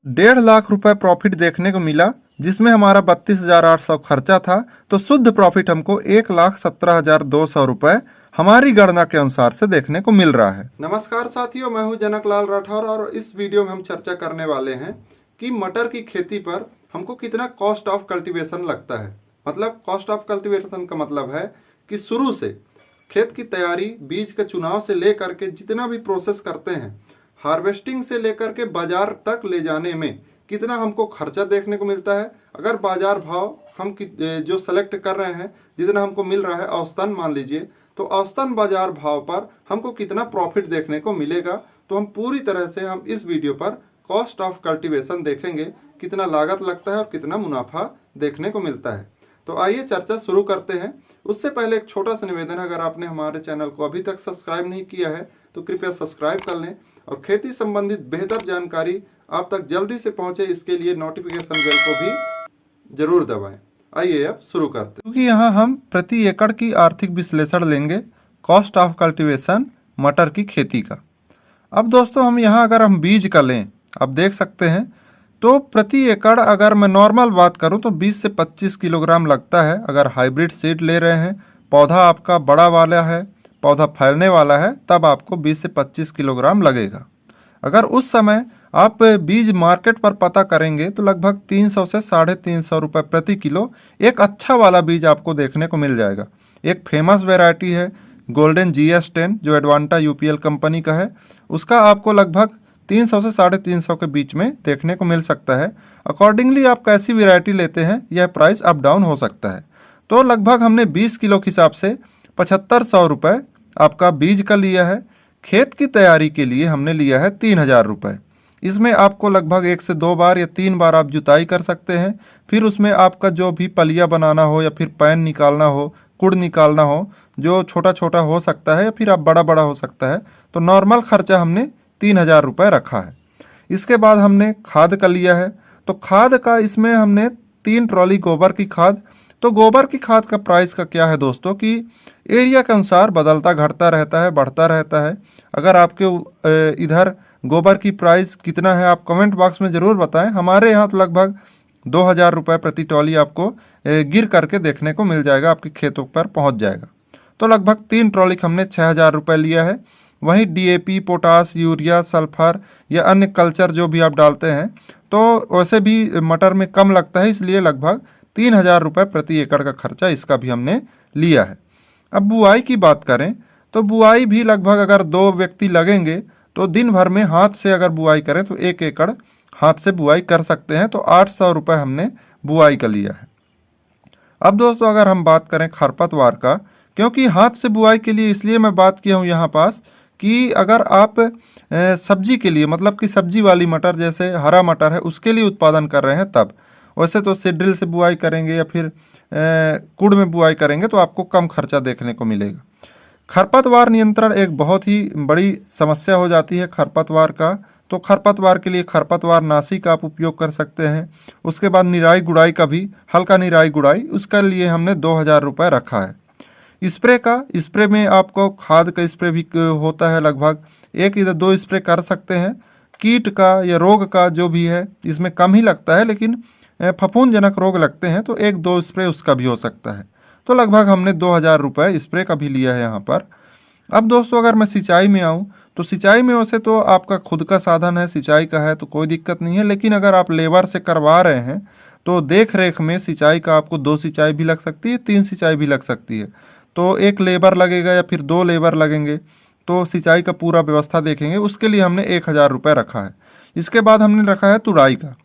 1.5 लाख रुपए प्रॉफिट देखने को मिला, जिसमें हमारा 32,800 खर्चा था। तो शुद्ध प्रॉफिट हमको 1,17,200 रुपए हमारी गणना के अनुसार से देखने को मिल रहा है। नमस्कार साथियों, मैं हूं जनकलाल राठौर और इस वीडियो में हम चर्चा करने वाले हैं कि मटर की खेती पर हमको कितना कॉस्ट ऑफ कल्टीवेशन लगता है। मतलब कॉस्ट ऑफ कल्टीवेशन का मतलब है कि शुरू से खेत की तैयारी, बीज के चुनाव से लेकर के जितना भी प्रोसेस करते हैं, हार्वेस्टिंग से लेकर के बाजार तक ले जाने में कितना हमको खर्चा देखने को मिलता है। अगर बाजार भाव हम जो सेलेक्ट कर रहे हैं जितना हमको मिल रहा है औसतन मान लीजिए, तो औसतन बाजार भाव पर हमको कितना प्रॉफिट देखने को मिलेगा। तो हम पूरी तरह से हम इस वीडियो पर कॉस्ट ऑफ कल्टीवेशन देखेंगे, कितना लागत लगता है और कितना मुनाफा देखने को मिलता है। तो आइए चर्चा शुरू करते हैं। उससे पहले एक छोटा सा निवेदन है, अगर आपने हमारे चैनल को अभी तक सब्सक्राइब नहीं किया है तो कृपया सब्सक्राइब कर लें और खेती संबंधित बेहतर जानकारी आप तक जल्दी से पहुंचे, इसके लिए नोटिफिकेशन बेल को भी जरूर दबाएं। आइए अब शुरू करते हैं। क्योंकि यहाँ हम प्रति एकड़ की आर्थिक विश्लेषण लेंगे कॉस्ट ऑफ कल्टीवेशन मटर की खेती का। अब दोस्तों हम यहाँ अगर हम बीज का लें, आप देख सकते हैं तो प्रति एकड़ अगर मैं नॉर्मल बात करूं तो 20 से 25 किलोग्राम लगता है। अगर हाइब्रिड सीड ले रहे हैं, पौधा आपका बड़ा वाला है, पौधा फैलने वाला है, तब आपको 20 से 25 किलोग्राम लगेगा। अगर उस समय आप बीज मार्केट पर पता करेंगे तो लगभग 300 से 350 रुपये प्रति किलो एक अच्छा वाला बीज आपको देखने को मिल जाएगा। एक फेमस वैरायटी है गोल्डन GS10 जो एडवांटा UPL कंपनी का है, उसका आपको लगभग 300 से 350 के बीच में देखने को मिल सकता है। अकॉर्डिंगली आप कैसी वैरायटी लेते हैं यह प्राइस अप डाउन हो सकता है। तो लगभग हमने 20 किलो के हिसाब से 7500 रुपये आपका बीज का लिया है। खेत की तैयारी के लिए हमने लिया है 3000 रुपये। इसमें आपको लगभग 1 से 2 बार या 3 बार आप जुताई कर सकते हैं। फिर उसमें आपका जो भी पलिया बनाना हो या फिर पैन निकालना हो, कुड़ निकालना हो, जो छोटा छोटा हो सकता है या फिर आप बड़ा बड़ा हो सकता है, तो नॉर्मल खर्चा हमने 3000 रुपये रखा है। इसके बाद हमने खाद का लिया है। तो खाद का इसमें हमने 3 ट्रॉली गोबर की खाद। तो गोबर की खाद का प्राइस का क्या है दोस्तों कि एरिया के अनुसार बदलता घटता रहता है, बढ़ता रहता है। अगर आपके इधर गोबर की प्राइस कितना है आप कमेंट बॉक्स में ज़रूर बताएं। हमारे यहाँ तो लगभग 2000 रुपये प्रति ट्रॉली आपको गिर करके देखने को मिल जाएगा, आपके खेतों पर पहुँच जाएगा। तो लगभग 3 ट्रॉली हमने 6000 रुपये लिया है। वहीं DAP, पोटास, यूरिया, सल्फर या अन्य कल्चर जो भी आप डालते हैं तो वैसे भी मटर में कम लगता है, इसलिए लगभग 3000 रुपये प्रति एकड़ का खर्चा इसका भी हमने लिया है। अब बुआई की बात करें तो बुआई भी लगभग अगर 2 व्यक्ति लगेंगे तो दिन भर में हाथ से अगर बुआई करें तो 1 एकड़ हाथ से बुआई कर सकते हैं। तो 800 रुपये हमने बुआई का लिया है। अब दोस्तों अगर हम बात करें खरपतवार का, क्योंकि हाथ से बुआई के लिए इसलिए मैं बात किया हूँ यहाँ पास कि अगर आप सब्जी के लिए, मतलब कि सब्जी वाली मटर जैसे हरा मटर है उसके लिए उत्पादन कर रहे हैं, तब वैसे तो सीड्रिल से बुआई करेंगे या फिर कुड़ में बुआई करेंगे तो आपको कम खर्चा देखने को मिलेगा। खरपतवार नियंत्रण एक बहुत ही बड़ी समस्या हो जाती है खरपतवार का। तो खरपतवार के लिए खरपतवार नाशी का आप उपयोग कर सकते हैं। उसके बाद निराई गुड़ाई का भी, हल्का निराई गुड़ाई, उसके लिए हमने 2000 रुपये रखा है। स्प्रे में आपको खाद का स्प्रे भी होता है, लगभग 1 या 2 स्प्रे कर सकते हैं। कीट का या रोग का जो भी है इसमें कम ही लगता है, लेकिन फफूंदजनक रोग लगते हैं तो 1-2 स्प्रे उसका भी हो सकता है। तो लगभग हमने 2000 रुपये स्प्रे का भी लिया है यहाँ पर। अब दोस्तों अगर मैं सिंचाई में आऊँ तो सिंचाई में वैसे तो आपका खुद का साधन है, सिंचाई का है तो कोई दिक्कत नहीं है। लेकिन अगर आप लेबर से करवा रहे हैं तो देख रेख में सिंचाई का आपको 2 सिंचाई भी लग सकती है, 3 सिंचाई भी लग सकती है। तो 1 लेबर लगेगा या फिर 2 लेबर लगेंगे तो सिंचाई का पूरा व्यवस्था देखेंगे, उसके लिए हमने 1000 रुपये रखा है। इसके बाद हमने रखा है तुड़ाई का।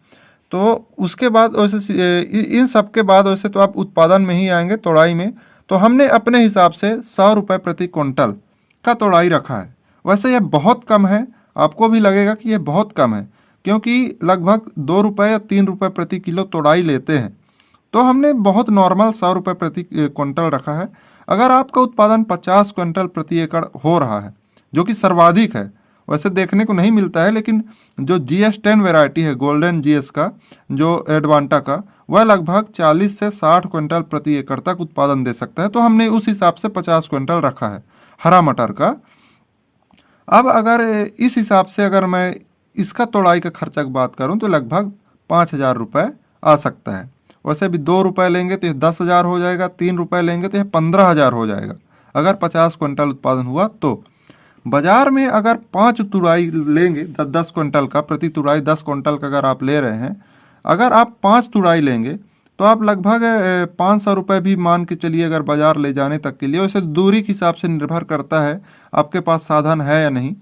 तो उसके बाद वैसे इन सब के बाद वैसे तो आप उत्पादन में ही आएंगे, तोड़ाई में। तो हमने अपने हिसाब से 100 रुपये प्रति क्विंटल का तोड़ाई रखा है। वैसे यह बहुत कम है, आपको भी लगेगा कि यह बहुत कम है, क्योंकि लगभग 2 रुपये या 3 रुपये प्रति किलो तोड़ाई लेते हैं। तो हमने बहुत नॉर्मल 100 रुपये प्रति क्विंटल रखा है। अगर आपका उत्पादन 50 क्विंटल प्रति एकड़ हो रहा है, जो कि सर्वाधिक है, वैसे देखने को नहीं मिलता है, लेकिन जो GS10 वैरायटी है गोल्डन GS का, जो एडवांटा का, वह लगभग 40 से 60 क्विंटल प्रति एकड़ तक उत्पादन दे सकता है। तो हमने उस हिसाब से 50 क्विंटल रखा है हरा मटर का। अब अगर इस हिसाब से अगर मैं इसका तोड़ाई का खर्चा की बात करूं तो लगभग 5,000 रुपये आ सकता है। वैसे भी 2 रुपये लेंगे तो ये 10,000 हो जाएगा, 3 रुपये लेंगे तो ये 15,000 हो जाएगा अगर 50 क्विंटल उत्पादन हुआ तो। बाजार में अगर 5 तुड़ाई लेंगे 10 क्विंटल का, प्रति तुड़ाई 10 क्विंटल का अगर आप ले रहे हैं, अगर आप 5 तुड़ाई लेंगे तो आप लगभग 500 रुपये भी मान के चलिए अगर बाजार ले जाने तक के लिए। वैसे दूरी के हिसाब से निर्भर करता है आपके पास साधन है या नहीं।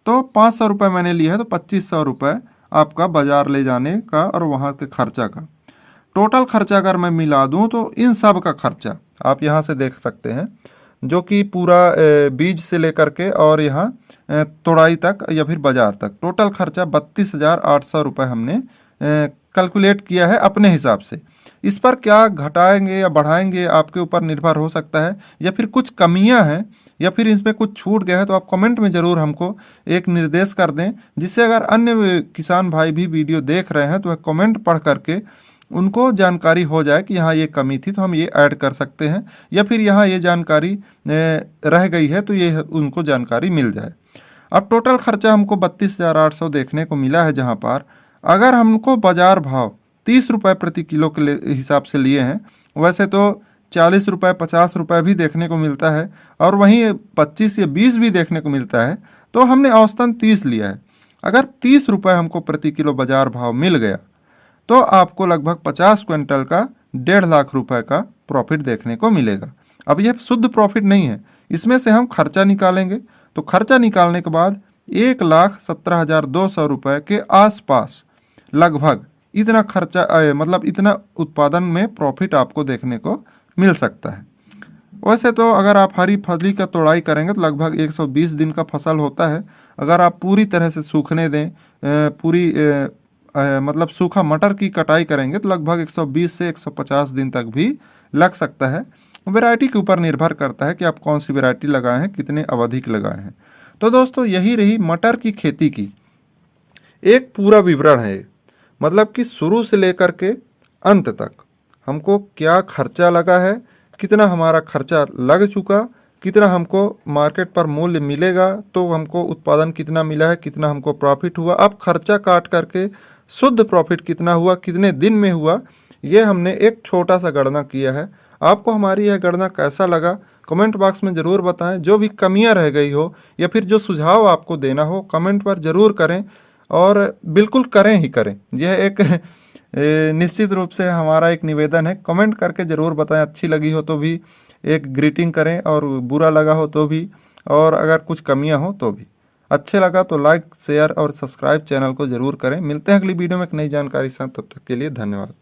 तो 500 रुपये मैंने लिया है तो 2500 रुपये आपका बाजार ले जाने का और वहाँ के खर्चा का। टोटल खर्चा अगर मैं मिला दूँ तो इन सब का खर्चा आप यहाँ से देख सकते हैं, जो कि पूरा बीज से लेकर के और यहाँ तोड़ाई तक या फिर बाजार तक टोटल खर्चा 32,800 रुपये हमने कैलकुलेट किया है अपने हिसाब से। इस पर क्या घटाएंगे या बढ़ाएंगे आपके ऊपर निर्भर हो सकता है, या फिर कुछ कमियां हैं या फिर इसमें कुछ छूट गया है तो आप कमेंट में ज़रूर हमको एक निर्देश कर दें, जिससे अगर अन्य किसान भाई भी वीडियो देख रहे हैं तो वह कमेंट पढ़ करके उनको जानकारी हो जाए कि यहाँ ये कमी थी तो हम ये ऐड कर सकते हैं, या फिर यहाँ ये जानकारी रह गई है तो ये उनको जानकारी मिल जाए। अब टोटल खर्चा हमको 32,800 देखने को मिला है, जहाँ पर अगर हमको बाजार भाव 30 रुपये प्रति किलो के हिसाब से लिए हैं, वैसे तो 40 रुपये 50 रुपये भी देखने को मिलता है और वहीं 25 या 20 भी देखने को मिलता है, तो हमने औसतन 30 लिया है। अगर 30 रुपये हमको प्रति किलो बाजार भाव मिल गया तो आपको लगभग 50 क्विंटल का 1.5 लाख रुपए का प्रॉफिट देखने को मिलेगा। अब यह शुद्ध प्रॉफिट नहीं है, इसमें से हम खर्चा निकालेंगे तो खर्चा निकालने के बाद 1,17,200 रुपये के आसपास लगभग इतना खर्चा मतलब इतना उत्पादन में प्रॉफिट आपको देखने को मिल सकता है। वैसे तो अगर आप हरी फसली का तोड़ाई करेंगे तो लगभग 120 दिन का फसल होता है। अगर आप पूरी तरह से सूखने दें, मतलब सूखा मटर की कटाई करेंगे तो लगभग 120 से 150 दिन तक भी लग सकता है। वैरायटी के ऊपर निर्भर करता है कि आप कौन सी वैरायटी लगाए हैं, कितने अवधि के लगाए हैं। तो दोस्तों यही रही मटर की खेती की एक पूरा विवरण है, मतलब कि शुरू से लेकर के अंत तक हमको क्या खर्चा लगा है, कितना हमारा खर्चा लग चुका, कितना हमको मार्केट पर मूल्य मिलेगा, तो हमको उत्पादन कितना मिला है, कितना हमको प्रॉफिट हुआ। अब खर्चा काट करके शुद्ध प्रॉफिट कितना हुआ, कितने दिन में हुआ, ये हमने एक छोटा सा गणना किया है। आपको हमारी यह गणना कैसा लगा कमेंट बॉक्स में ज़रूर बताएं। जो भी कमियां रह गई हो या फिर जो सुझाव आपको देना हो कमेंट पर ज़रूर करें, और बिल्कुल करें ही करें। यह एक निश्चित रूप से हमारा एक निवेदन है, कमेंट करके ज़रूर बताएं। अच्छी लगी हो तो भी एक ग्रीटिंग करें, और बुरा लगा हो तो भी, और अगर कुछ कमियां हो तो भी। अच्छे लगा तो लाइक शेयर और सब्सक्राइब चैनल को ज़रूर करें। मिलते हैं अगली वीडियो में एक नई जानकारी के साथ, तब तक के लिए धन्यवाद।